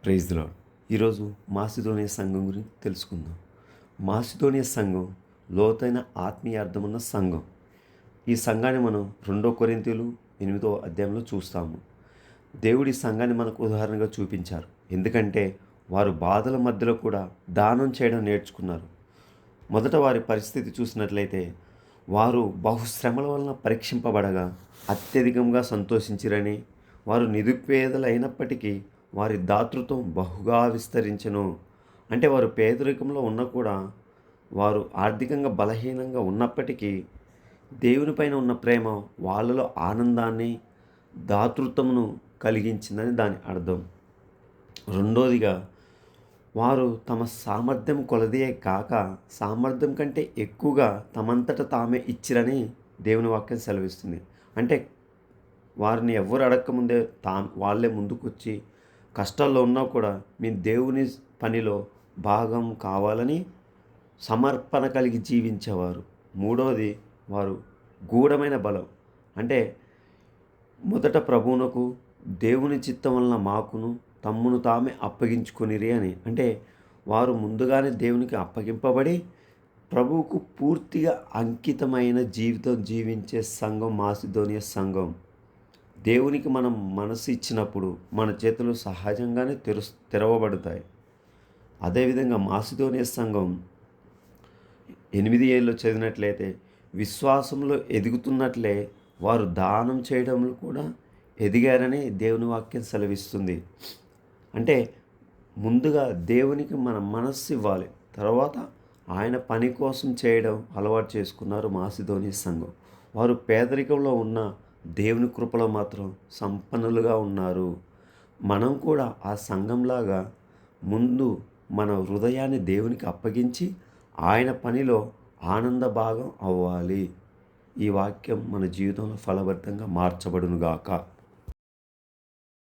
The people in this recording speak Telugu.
Praise the Lord. ఈరోజు మాసిదోనియ సంఘం గురించి తెలుసుకుందాం. మాసిదోనియ సంఘం లోతైన ఆత్మీయ అర్థమున్న సంఘం. ఈ సంఘాన్ని మనం 2 కొరింథీయులు 8వ అధ్యాయంలో చూస్తాము. దేవుడి సంఘాన్ని మనకు ఉదాహరణగా చూపించారు. ఎందుకంటే వారు బాధల మధ్యలో కూడా దానం చేయడం నేర్చుకున్నారు. మొదట వారి పరిస్థితి చూసినట్లయితే వారు బహుశ్రమల వలన పరీక్షింపబడగా అత్యధికంగా సంతోషించిరని, వారు నిరుపేదలైనప్పటికీ వారి దాతృత్వం బహుగా విస్తరించెను. అంటే వారు పేదరికంలో ఉన్నా కూడా, వారు ఆర్థికంగా బలహీనంగా ఉన్నప్పటికీ దేవునిపైన ఉన్న ప్రేమ వాళ్ళలో ఆనందాన్ని, దాతృత్వమును కలిగించిందని దాని అర్థం. రెండోదిగా, వారు తమ సామర్థ్యం కొలదియే కాక సామర్థ్యం కంటే ఎక్కువగా తమంతట తామే ఇచ్చిరని దేవుని వాక్యం సెలవిస్తుంది. అంటే వారిని ఎవ్వరు అడక్కముందే వాళ్ళే ముందుకొచ్చి కష్టాల్లో ఉన్నా కూడా మీ దేవుని పనిలో భాగం కావాలని సమర్పణ కలిగి జీవించేవారు. మూడవది, వారు గూఢమైన బలం. అంటే మొదట ప్రభువునకు దేవుని చిత్తం వలన మాకును తమ్మును తామే అప్పగించుకొనిరి అని. అంటే వారు ముందుగానే దేవునికి అప్పగింపబడి ప్రభువుకు పూర్తిగా అంకితమైన జీవితం జీవించే సంఘం మాసిదోనియ సంఘం. దేవునికి మనం మనసు ఇచ్చినప్పుడు మన చేతులు సహజంగానే తెరవబడతాయి. అదేవిధంగా మాసిదోనియ సంఘం 8 ఏళ్ళు చదివినట్లయితే విశ్వాసంలో ఎదుగుతున్నట్లే వారు దానం చేయడంలో కూడా ఎదిగారని దేవుని వాక్యం సెలవిస్తుంది. అంటే ముందుగా దేవునికి మన మనస్సు ఇవ్వాలి, తర్వాత ఆయన పని కోసం చేయడం అలవాటు చేసుకున్నారు మాసిదోనియ సంఘం. వారు పేదరికంలో ఉన్న దేవుని కృపలో మాత్రం సంపన్నులుగా ఉన్నారు. మనం కూడా ఆ సంఘంలాగా ముందు మన హృదయాన్ని దేవునికి అప్పగించి ఆయన పనిలో ఆనంద భాగం అవ్వాలి. ఈ వాక్యం మన జీవితంలో ఫలభరితంగా మార్చబడునుగాక.